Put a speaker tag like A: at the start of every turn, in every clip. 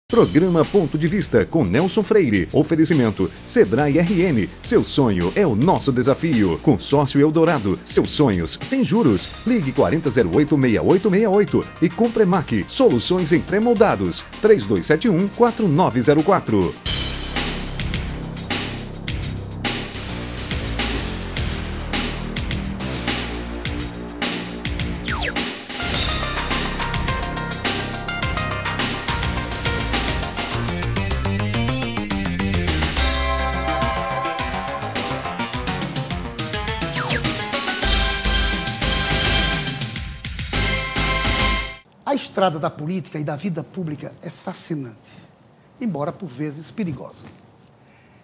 A: Programa Ponto de Vista com Nelson Freire. Oferecimento Sebrae RN. Seu sonho é o nosso desafio. Consórcio Eldorado. Seus sonhos sem juros. Ligue 4008-6868 e Compremac. Soluções em pré-moldados. 3271-4904.
B: A estrada da política e da vida pública é fascinante, embora por vezes perigosa.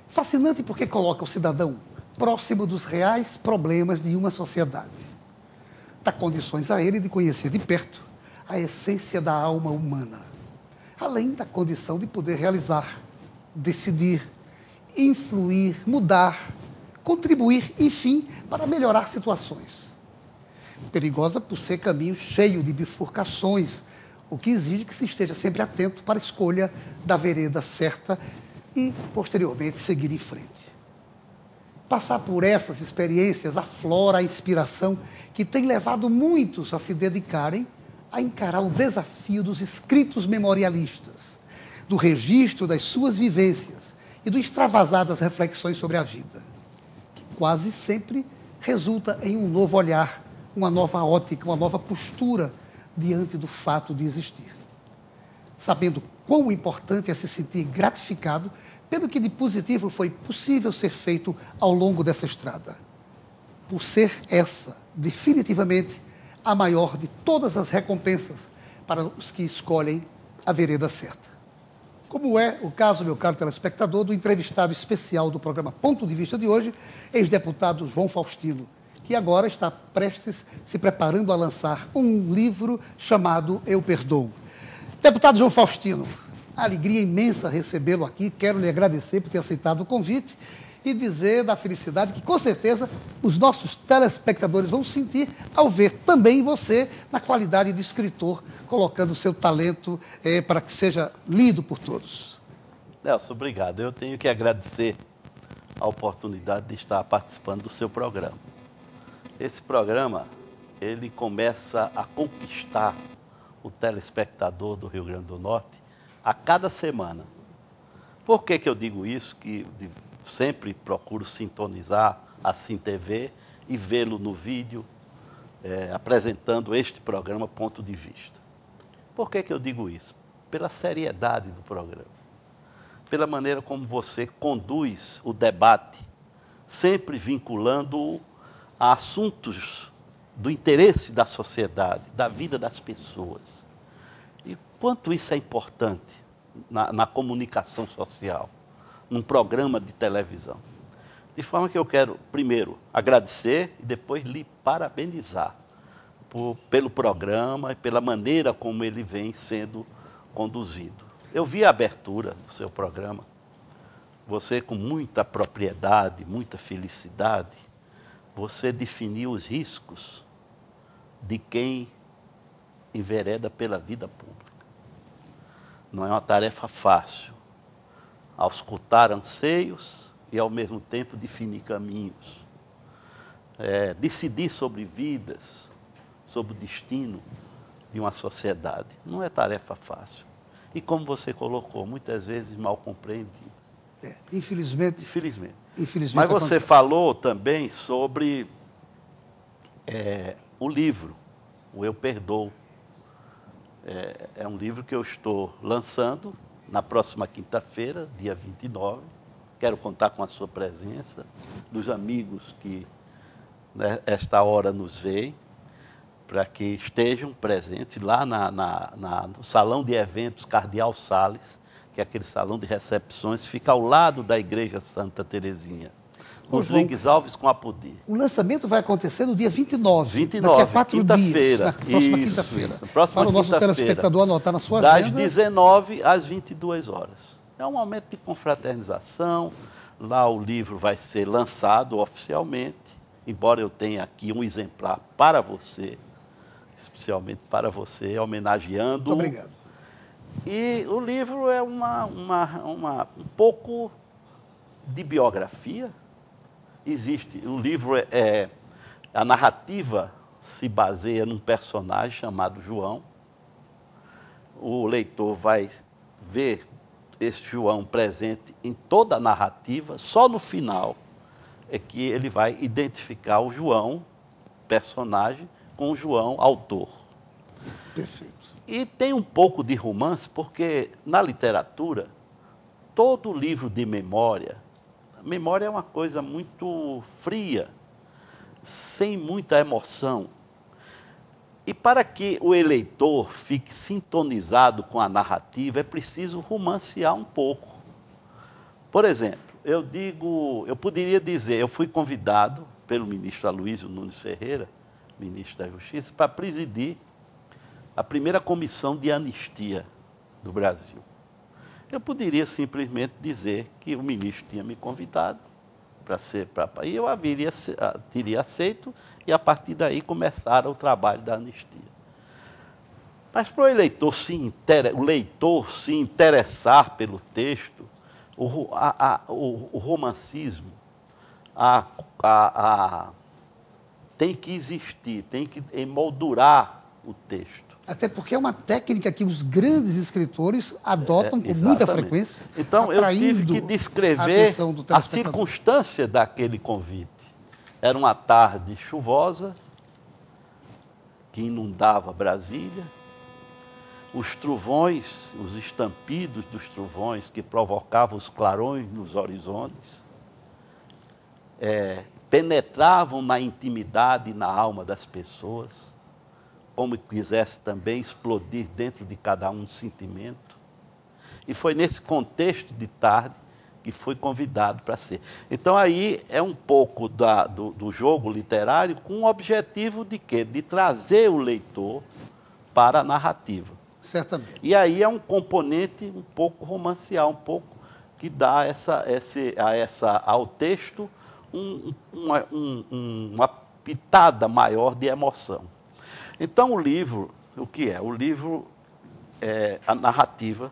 B: Fascinante porque coloca o cidadão próximo dos reais problemas de uma sociedade. Dá condições a ele de conhecer de perto a essência da alma humana, além da condição de poder realizar, decidir, influir, mudar, contribuir, enfim, para melhorar situações. Perigosa por ser caminho cheio de bifurcações, o que exige que se esteja sempre atento para a escolha da vereda certa e, posteriormente, seguir em frente. Passar por essas experiências aflora a inspiração que tem levado muitos a se dedicarem a encarar o desafio dos escritos memorialistas, do registro das suas vivências e do extravasar das reflexões sobre a vida, que quase sempre resulta em um novo olhar, uma nova ótica, uma nova postura diante do fato de existir. Sabendo quão importante é se sentir gratificado pelo que de positivo foi possível ser feito ao longo dessa estrada. Por ser essa, definitivamente, a maior de todas as recompensas para os que escolhem a vereda certa. Como é o caso, meu caro telespectador, do entrevistado especial do programa Ponto de Vista de hoje, ex-deputado João Faustino, que agora está prestes, se preparando a lançar um livro chamado Eu Perdoo. Deputado João Faustino, alegria imensa recebê-lo aqui, quero lhe agradecer por ter aceitado o convite e dizer da felicidade que, com certeza, os nossos telespectadores vão sentir ao ver também você na qualidade de escritor, colocando o seu talento para que seja lido por todos.
C: Nelson, obrigado. Eu tenho que agradecer a oportunidade de estar participando do seu programa. Esse programa, ele começa a conquistar o telespectador do Rio Grande do Norte a cada semana. Por que eu digo isso? Que sempre procuro sintonizar a Sim TV e vê-lo no vídeo, apresentando este programa Ponto de Vista. Por que eu digo isso? Pela seriedade do programa, pela maneira como você conduz o debate, sempre vinculando-o a assuntos do interesse da sociedade, da vida das pessoas. E quanto isso é importante na comunicação social, num programa de televisão. De forma que eu quero, primeiro, agradecer e depois lhe parabenizar pelo programa e pela maneira como ele vem sendo conduzido. Eu vi a abertura do seu programa, você com muita propriedade, muita felicidade, você definiu os riscos de quem envereda pela vida pública. Não é uma tarefa fácil auscultar anseios e, ao mesmo tempo, definir caminhos. Decidir sobre vidas, sobre o destino de uma sociedade. Não é tarefa fácil. E, como você colocou, muitas vezes mal compreendido.
B: Infelizmente.
C: Mas você falou também sobre o livro, o Eu Perdoo. É um livro que eu estou lançando na próxima quinta-feira, dia 29. Quero contar com a sua presença, dos amigos que esta hora nos veem, para que estejam presentes lá no Salão de Eventos Cardeal Sales, que é aquele salão de recepções, fica ao lado da Igreja Santa Terezinha. Rodrigues Alves com Apodi.
B: O lançamento vai acontecer no dia 29, daqui a 4
C: quinta-feira.
B: dias, na próxima quinta-feira.
C: Para
B: o nosso telespectador anotar na sua
C: das
B: agenda.
C: Das 19 às 22 horas. É um momento de confraternização. Lá o livro vai ser lançado oficialmente, embora eu tenha aqui um exemplar para você, especialmente para você, homenageando.
B: Muito obrigado.
C: E o livro é um pouco de biografia. Existe, o livro a narrativa se baseia num personagem chamado João. O leitor vai ver esse João presente em toda a narrativa, só no final é que ele vai identificar o João, personagem, com o João, autor.
B: Perfeito.
C: E tem um pouco de romance, porque na literatura, todo livro de memória, a memória é uma coisa muito fria, sem muita emoção. E para que o eleitor fique sintonizado com a narrativa, é preciso romancear um pouco. Por exemplo, eu poderia dizer, eu fui convidado pelo ministro Aloysio Nunes Ferreira, ministro da Justiça, para presidir a primeira comissão de anistia do Brasil. Eu poderia simplesmente dizer que o ministro tinha me convidado e eu teria aceito, e a partir daí começara o trabalho da anistia. Mas para o leitor se interessar pelo texto, o romancismo tem que existir, tem que emoldurar o texto.
B: Até porque é uma técnica que os grandes escritores adotam com muita frequência.
C: Então, eu tive que descrever a circunstância daquele convite. Era uma tarde chuvosa, que inundava Brasília. Os trovões, os estampidos dos trovões que provocavam os clarões nos horizontes, penetravam na intimidade e na alma das pessoas, como quisesse também explodir dentro de cada um sentimento. E foi nesse contexto de tarde que fui convidado para ser. Então aí é um pouco do jogo literário com o objetivo de quê? De trazer o leitor para a narrativa.
B: Certamente.
C: E aí é um componente um pouco romancial, um pouco que dá ao texto uma pitada maior de emoção. Então, o livro, o que é? O livro é a narrativa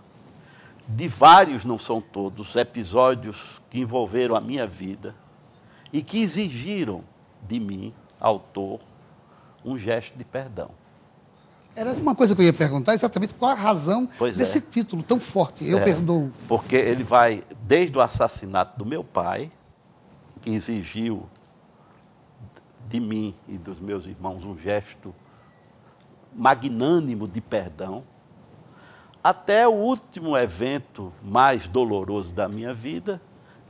C: de vários, não são todos, episódios que envolveram a minha vida e que exigiram de mim, autor, um gesto de perdão.
B: Era uma coisa que eu ia perguntar, exatamente qual a razão desse título tão forte, Eu Perdoo.
C: Porque ele vai desde o assassinato do meu pai, que exigiu de mim e dos meus irmãos um gesto magnânimo de perdão, até o último evento mais doloroso da minha vida,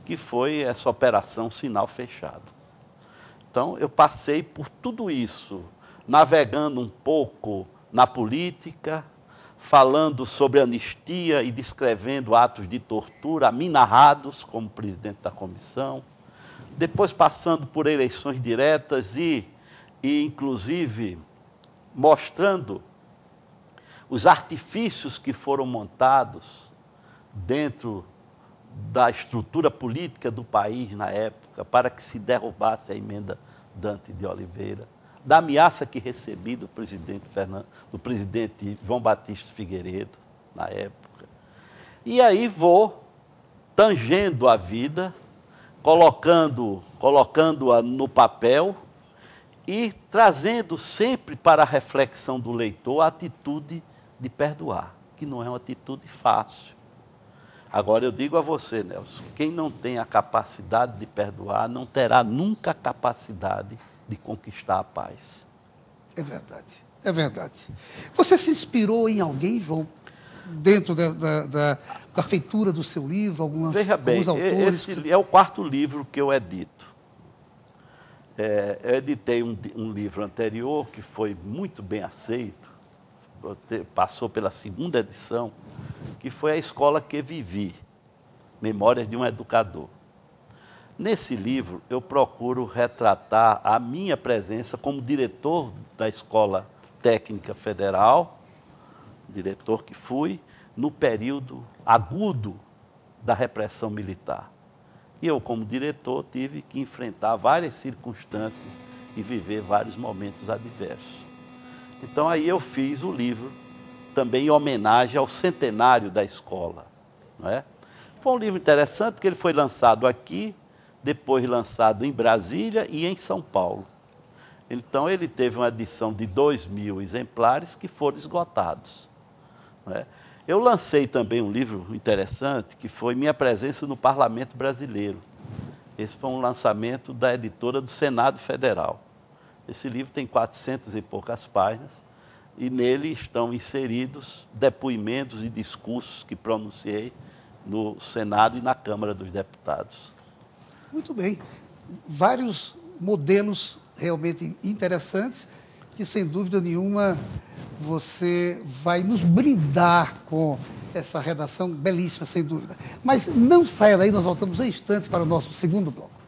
C: que foi essa operação Sinal Fechado. Então, eu passei por tudo isso, navegando um pouco na política, falando sobre anistia e descrevendo atos de tortura, a mim narrados como presidente da comissão, depois passando por eleições diretas e inclusive, mostrando os artifícios que foram montados dentro da estrutura política do país na época para que se derrubasse a emenda Dante de Oliveira, da ameaça que recebi do presidente João Batista Figueiredo na época. E aí vou tangendo a vida, colocando-a no papel e trazendo sempre para a reflexão do leitor a atitude de perdoar, que não é uma atitude fácil. Agora eu digo a você, Nelson, quem não tem a capacidade de perdoar não terá nunca a capacidade de conquistar a paz.
B: É verdade, é verdade. Você se inspirou em alguém, João, dentro da feitura do seu livro, alguns autores?
C: Esse é o 4º livro que eu edito. Eu editei um livro anterior que foi muito bem aceito, passou pela 2ª edição, que foi A Escola que Vivi, Memórias de um Educador. Nesse livro, eu procuro retratar a minha presença como diretor da Escola Técnica Federal, diretor que fui, no período agudo da repressão militar. E eu, como diretor, tive que enfrentar várias circunstâncias e viver vários momentos adversos. Então, aí eu fiz o livro também em homenagem ao centenário da escola. Não é? Foi um livro interessante porque ele foi lançado aqui, depois lançado em Brasília e em São Paulo. Então ele teve uma edição de 2.000 exemplares que foram esgotados. Não é? Eu lancei também um livro interessante que foi Minha Presença no Parlamento Brasileiro. Esse foi um lançamento da editora do Senado Federal. Esse livro tem 400 e poucas páginas e nele estão inseridos depoimentos e discursos que pronunciei no Senado e na Câmara dos Deputados.
B: Muito bem. Vários modelos realmente interessantes que, sem dúvida nenhuma, você vai nos brindar com essa redação belíssima, sem dúvida. Mas não saia daí, nós voltamos em instantes para o nosso segundo bloco.